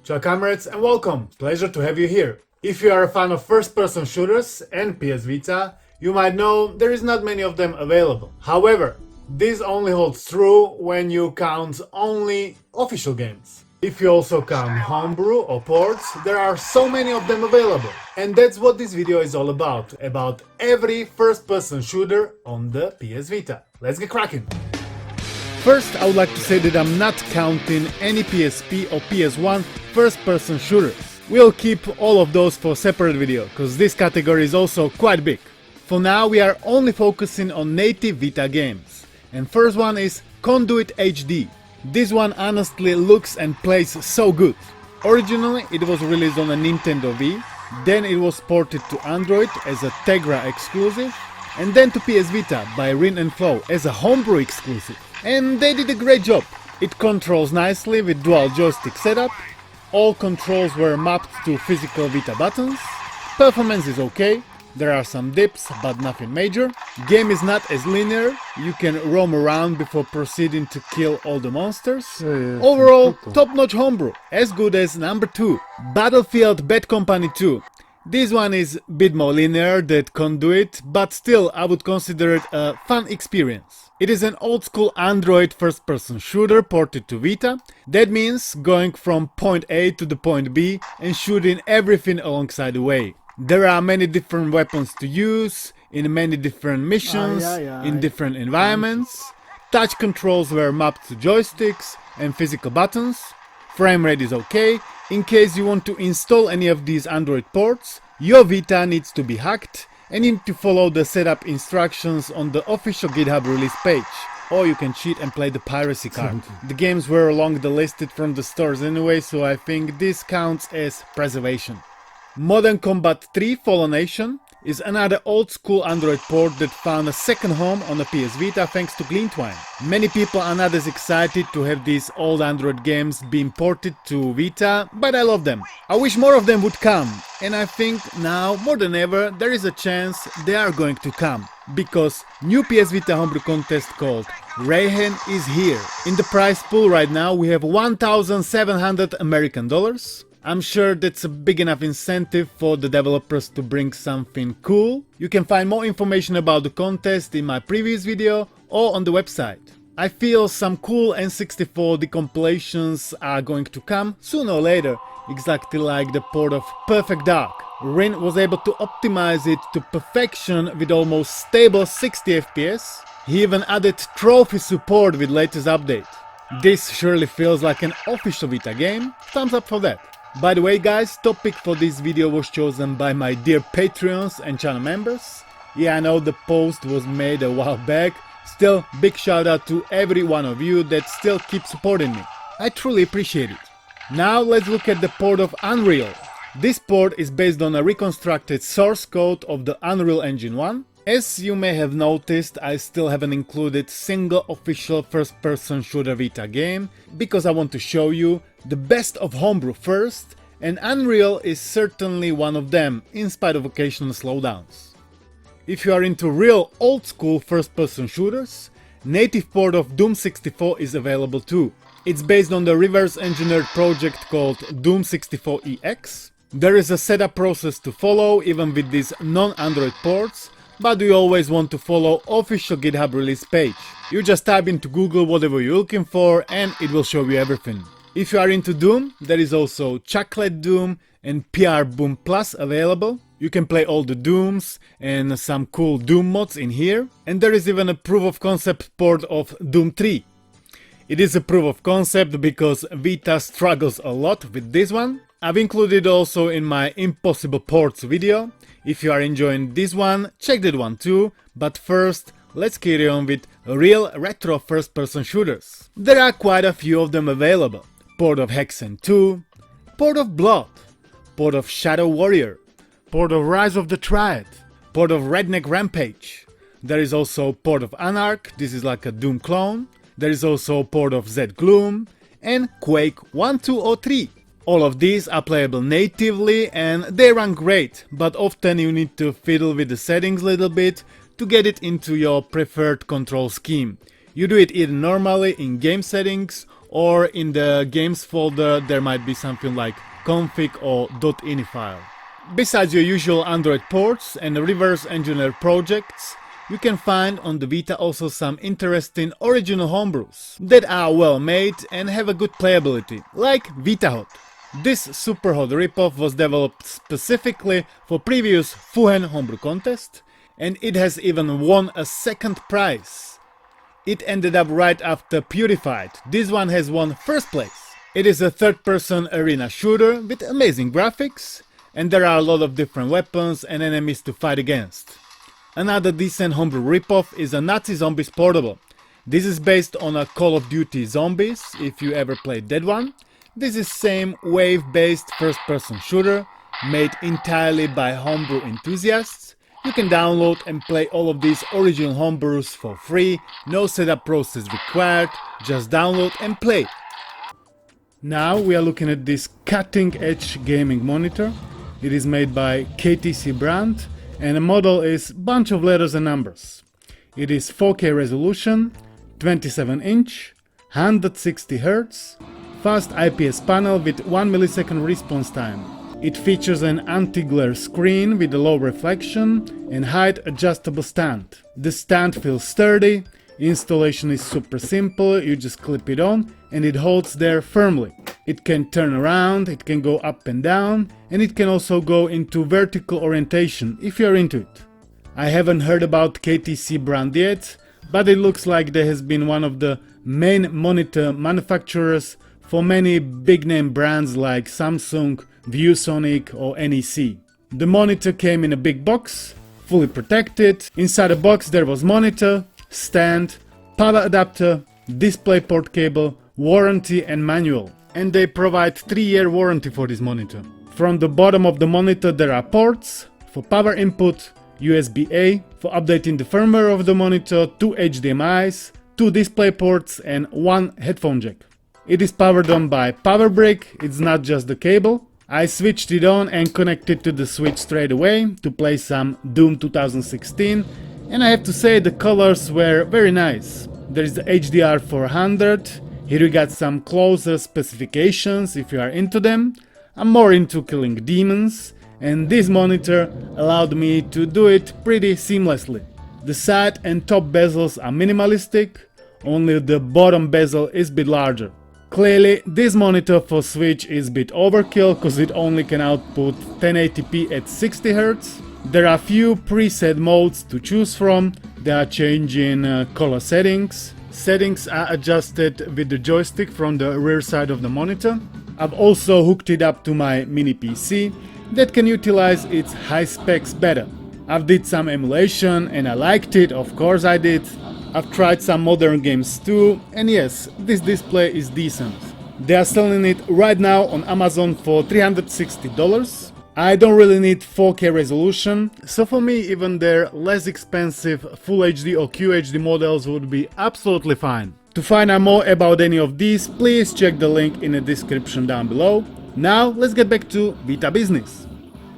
Ciao comrades and welcome, pleasure to have you here. If you are a fan of first-person shooters and PS Vita, you might know there is not many of them available. However, this only holds true when you count only official games. If you also count homebrew or ports, there are so many of them available. And that's what this video is all about every first-person shooter on the PS Vita. Let's get cracking! First, I would like to say that I'm not counting any PSP or PS1 first-person shooters. We'll keep all of those for a separate video, cause this category is also quite big. For now, we are only focusing on native Vita games. And first one is Conduit HD. This one honestly looks and plays so good. Originally, it was released on a Nintendo Wii, then it was ported to Android as a Tegra exclusive, and then to PS Vita by Rin and Flow as a Homebrew exclusive. And they did a great job. It controls nicely with dual joystick setup, all controls were mapped to physical Vita buttons, performance is okay, there are some dips but nothing major, game is not as linear, you can roam around before proceeding to kill all the monsters. Overall, top-notch homebrew, as good as number 2, Battlefield Bad Company 2. This one is a bit more linear than Conduit, but still I would consider it a fun experience. It is an old-school Android first-person shooter ported to Vita. That means going from point A to the point B and shooting everything alongside the way. There are many different weapons to use, in many different missions, in different environments. Touch controls were mapped to joysticks and physical buttons. Frame rate is okay. In case you want to install any of these Android ports, your Vita needs to be hacked and you need to follow the setup instructions on the official GitHub release page. Or you can cheat and play the piracy card. The games were along the listed from the stores anyway, so I think this counts as preservation. Modern Combat 3 Fallen Nation is another old-school Android port that found a second home on the PS Vita thanks to Glintwine. Many people are not as excited to have these old Android games being ported to Vita, but I love them. I wish more of them would come, and I think now more than ever there is a chance they are going to come. Because new PS Vita homebrew contest called Rayhen is here. In the prize pool right now we have $1,700 American dollars. I'm sure that's a big enough incentive for the developers to bring something cool. You can find more information about the contest in my previous video or on the website. I feel some cool N64 decompilations are going to come sooner or later, exactly like the port of Perfect Dark. Rin was able to optimize it to perfection with almost stable 60 FPS. He even added trophy support with latest update. This surely feels like an official Vita game. Thumbs up for that. By the way guys, topic for this video was chosen by my dear Patreons and channel members. Yeah, I know the post was made a while back, still big shout out to every one of you that still keep supporting me. I truly appreciate it. Now let's look at the port of Unreal. This port is based on a reconstructed source code of the Unreal Engine 1. As you may have noticed, I still haven't included single official first-person shooter Vita game, because I want to show you the best of homebrew first, and Unreal is certainly one of them, in spite of occasional slowdowns. If you are into real old-school first-person shooters, native port of Doom64 is available too. It's based on the reverse-engineered project called Doom64 EX. There is a setup process to follow even with these non-Android ports, but we always want to follow official GitHub release page. You just type into Google whatever you're looking for and it will show you everything. If you are into Doom, there is also Chocolate Doom and PR Boom Plus available. You can play all the Dooms and some cool Doom mods in here. And there is even a proof of concept port of Doom 3. It is a proof of concept because Vita struggles a lot with this one. I've included also in my Impossible Ports video. If you are enjoying this one, check that one too, but first let's carry on with real retro first-person shooters. There are quite a few of them available. Port of Hexen 2, Port of Blood, Port of Shadow Warrior, Port of Rise of the Triad, Port of Redneck Rampage. There is also Port of Anarch, this is like a Doom clone. There is also Port of Z Gloom and Quake 1, 2 or 3. All of these are playable natively and they run great, but often you need to fiddle with the settings a little bit to get it into your preferred control scheme. You do it either normally in game settings or in the games folder there might be something like config or .ini file. Besides your usual Android ports and reverse engineer projects, you can find on the Vita also some interesting original homebrews that are well made and have a good playability, like Vita Hot. This super hot ripoff was developed specifically for previous Fuhen homebrew contest, and it has even won a second prize. It ended up right after Purified. This one has won first place. It is a third-person arena shooter with amazing graphics, and there are a lot of different weapons and enemies to fight against. Another decent homebrew ripoff is a Nazi Zombies portable. This is based on a Call of Duty Zombies, if you ever played that one. This is same wave-based first-person shooter, made entirely by homebrew enthusiasts. You can download and play all of these original homebrews for free, no setup process required, just download and play. Now we are looking at this cutting-edge gaming monitor. It is made by KTC brand, and the model is bunch of letters and numbers. It is 4K resolution, 27 inch, 160 Hz, fast IPS panel with 1 millisecond response time. It features an anti-glare screen with a low reflection and height adjustable stand. The stand feels sturdy, installation is super simple, you just clip it on and it holds there firmly. It can turn around, it can go up and down, and it can also go into vertical orientation if you're into it. I haven't heard about KTC brand yet, but it looks like there has been one of the main monitor manufacturers for many big name brands like Samsung, ViewSonic or NEC. The monitor came in a big box, fully protected. Inside the box there was monitor, stand, power adapter, DisplayPort cable, warranty and manual. And they provide 3-year warranty for this monitor. From the bottom of the monitor there are ports for power input, USB-A for updating the firmware of the monitor, 2 HDMIs, 2 display ports and 1 headphone jack. It is powered on by power brick, it's not just the cable. I switched it on and connected to the switch straight away to play some Doom 2016, and I have to say the colors were very nice. There is the HDR 400, here we got some closer specifications if you are into them. I'm more into killing demons, and this monitor allowed me to do it pretty seamlessly. The side and top bezels are minimalistic, only the bottom bezel is a bit larger. Clearly, this monitor for Switch is a bit overkill cause it only can output 1080p at 60 Hz. There are few preset modes to choose from, they are changing color settings. Settings are adjusted with the joystick from the rear side of the monitor. I've also hooked it up to my mini PC that can utilize its high specs better. I've did some emulation and I liked it, of course I did. I've tried some modern games too, and yes, this display is decent. They are selling it right now on Amazon for $360. I don't really need 4K resolution, so for me even their less expensive Full HD or QHD models would be absolutely fine. To find out more about any of these, please check the link in the description down below. Now let's get back to Vita business.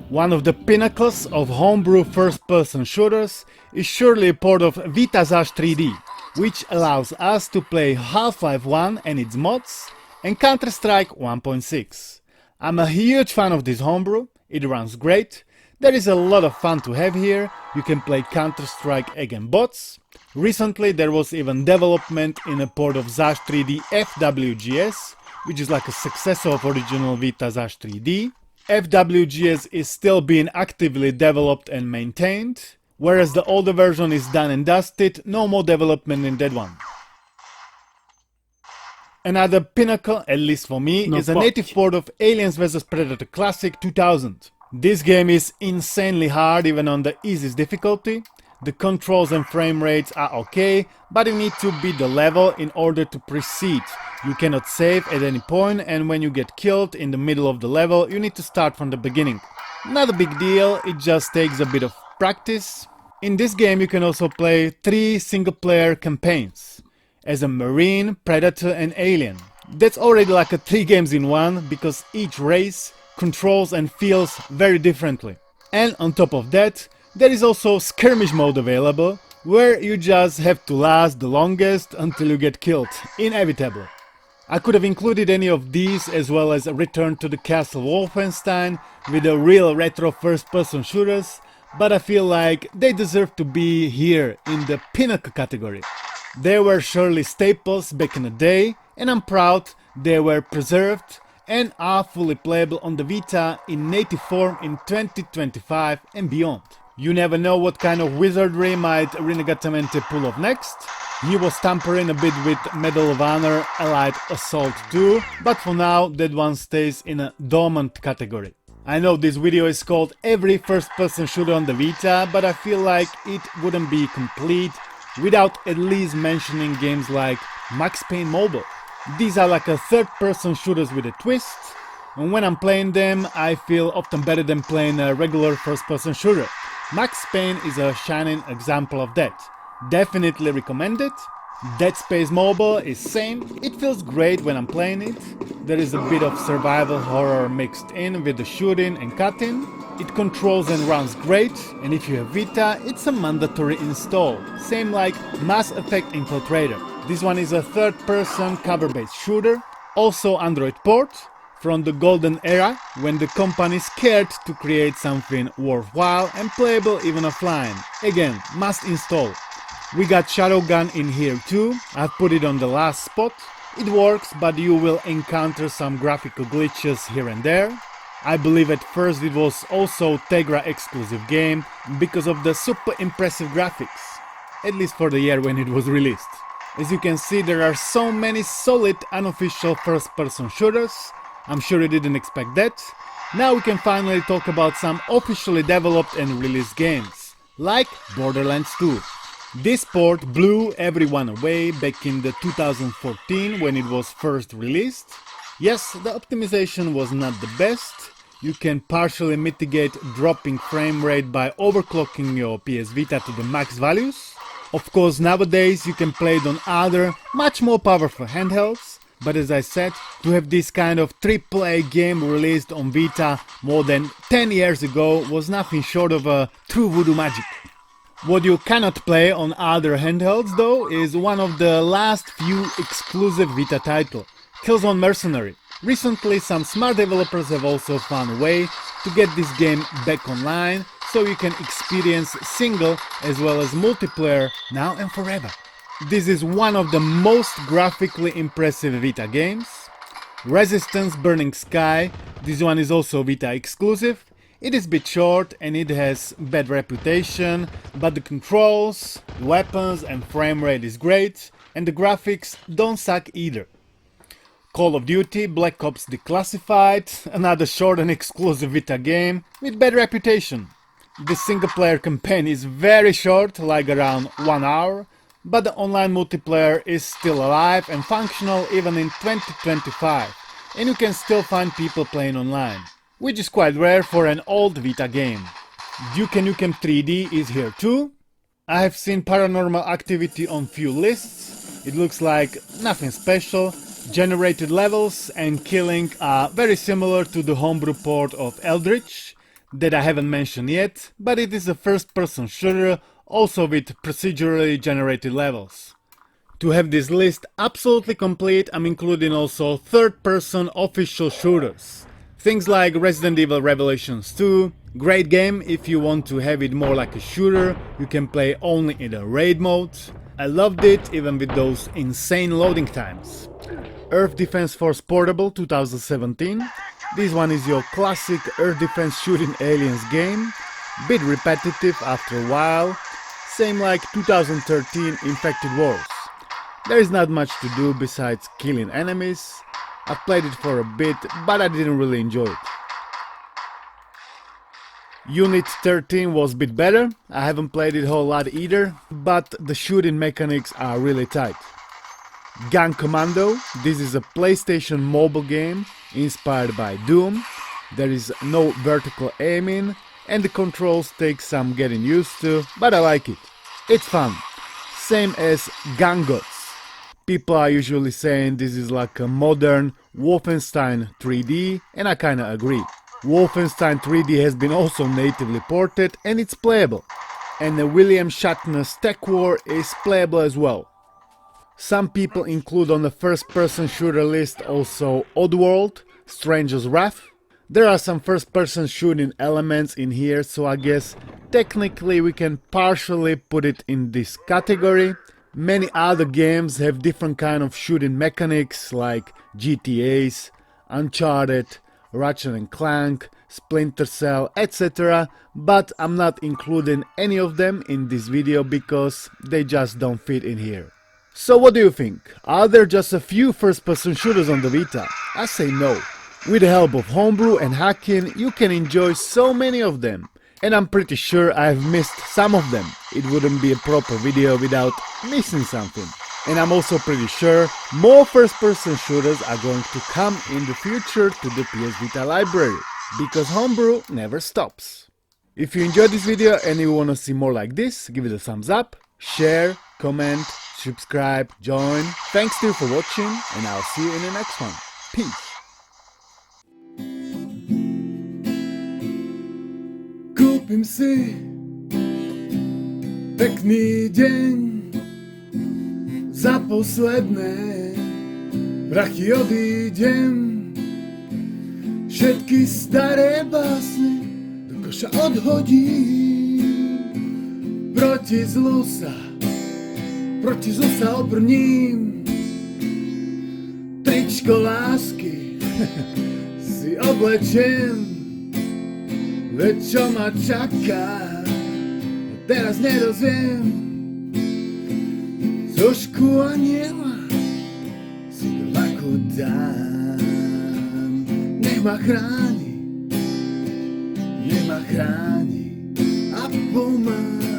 One of the pinnacles of homebrew first-person shooters is surely a port of Vita 3D, which allows us to play Half-Life 1 and its mods and Counter-Strike 1.6. I'm a huge fan of this homebrew, it runs great, there is a lot of fun to have here, you can play Counter-Strike against bots. Recently there was even development in a port of 3D FWGS, which is like a successor of original Vita 3D. FWGS is still being actively developed and maintained, whereas the older version is done and dusted, no more development in that one. Another pinnacle, at least for me, is a native port of Aliens vs Predator Classic 2000. This game is insanely hard even on the easiest difficulty. The controls and frame rates are okay, but you need to beat the level in order to proceed. You cannot save at any point, and when you get killed in the middle of the level, you need to start from the beginning. Not a big deal, it just takes a bit of practice. In this game you can also play 3 single-player campaigns as a Marine, Predator and Alien. That's already like a 3 games in one, because each race controls and feels very differently. And on top of that, there is also skirmish mode available, where you just have to last the longest until you get killed, inevitably. I could have included any of these as well as Return to the Castle Wolfenstein with the real retro first-person shooters, but I feel like they deserve to be here in the pinnacle category. They were surely staples back in the day, and I'm proud they were preserved and are fully playable on the Vita in native form in 2025 and beyond. You never know what kind of wizardry might Renegatamente pull off next. He was tampering a bit with Medal of Honor Allied Assault 2, but for now that one stays in a dormant category. I know this video is called Every First-Person Shooter on the Vita, but I feel like it wouldn't be complete without at least mentioning games like Max Payne Mobile. These are like a third-person shooters with a twist, and when I'm playing them I feel often better than playing a regular first-person shooter. Max Payne is a shining example of that. Definitely recommend it. Dead Space Mobile is same, it feels great when I'm playing it. There is a bit of survival horror mixed in with the shooting and cutting. It controls and runs great, and if you have Vita, it's a mandatory install. Same like Mass Effect Infiltrator. This one is a third-person cover-based shooter, also Android port, from the golden era when the company cared to create something worthwhile and playable even offline. Again, must install. We got Shadowgun in here too, I've put it on the last spot. It works, but you will encounter some graphical glitches here and there. I believe at first it was also Tegra exclusive game because of the super impressive graphics, at least for the year when it was released. As you can see, there are so many solid unofficial first-person shooters. I'm sure you didn't expect that. Now we can finally talk about some officially developed and released games, like Borderlands 2. This port blew everyone away back in the 2014 when it was first released. Yes, the optimization was not the best. You can partially mitigate dropping frame rate by overclocking your PS Vita to the max values. Of course, nowadays you can play it on other, much more powerful handhelds. But as I said, to have this kind of AAA game released on Vita more than 10 years ago was nothing short of a true voodoo magic. What you cannot play on other handhelds though is one of the last few exclusive Vita titles, Killzone Mercenary. Recently some smart developers have also found a way to get this game back online so you can experience single as well as multiplayer now and forever. This is one of the most graphically impressive Vita games. Resistance Burning Sky, this one is also Vita exclusive. It is a bit short and it has bad reputation, but the controls, weapons and frame rate is great, and the graphics don't suck either. Call of Duty Black Ops Declassified, another short and exclusive Vita game with bad reputation. The single player campaign is very short, like around 1 hour, but the online multiplayer is still alive and functional even in 2025, and you can still find people playing online, which is quite rare for an old Vita game. Duke Nukem 3D is here too. I have seen Paranormal Activity on few lists. It looks like nothing special. Generated levels and killing are very similar to the homebrew port of Eldritch that I haven't mentioned yet, but it is a first-person shooter also with procedurally generated levels. To have this list absolutely complete, I'm including also third-person official shooters. Things like Resident Evil Revelations 2, great game if you want to have it more like a shooter, you can play only in the raid mode. I loved it even with those insane loading times. Earth Defense Force Portable 2017. This one is your classic Earth Defense shooting aliens game, bit repetitive after a while, same like 2013 Infected Wars. There is not much to do besides killing enemies. I've played it for a bit, but I didn't really enjoy it. Unit 13 was a bit better. I haven't played it a whole lot either, but the shooting mechanics are really tight. Gun Commando, this is a PlayStation mobile game inspired by Doom. There is no vertical aiming and the controls take some getting used to, but I like it. It's fun. Same as Gun Gods. People are usually saying this is like a modern Wolfenstein 3D, and I kinda agree. Wolfenstein 3D has been also natively ported and it's playable. And the William Shatner's Tech War is playable as well. Some people include on the first-person shooter list also Oddworld, Stranger's Wrath. There are some first-person shooting elements in here, so I guess technically we can partially put it in this category. Many other games have different kind of shooting mechanics like GTA's, Uncharted, Ratchet & Clank, Splinter Cell, etc. But I'm not including any of them in this video because they just don't fit in here. So what do you think? Are there just a few first-person shooters on the Vita? I say no. With the help of Homebrew and hacking, you can enjoy so many of them. And I'm pretty sure I've missed some of them. It wouldn't be a proper video without missing something. And I'm also pretty sure more first-person shooters are going to come in the future to the PS Vita library, because Homebrew never stops. If you enjoyed this video and you wanna see more like this, give it a thumbs up, share, comment, subscribe, join. Thanks to you for watching, and I'll see you in the next one. Peace. Kúpim si pekný deň za posledné prachy odídem. Všetky staré básne do koša odhodím. Proti zlu sa obrním. Tričko lásky si oblečem. Veď čo ma čaká, teraz nedozviem. Zošku aniela si do vaku dám. Nech ma chráni a pomáha.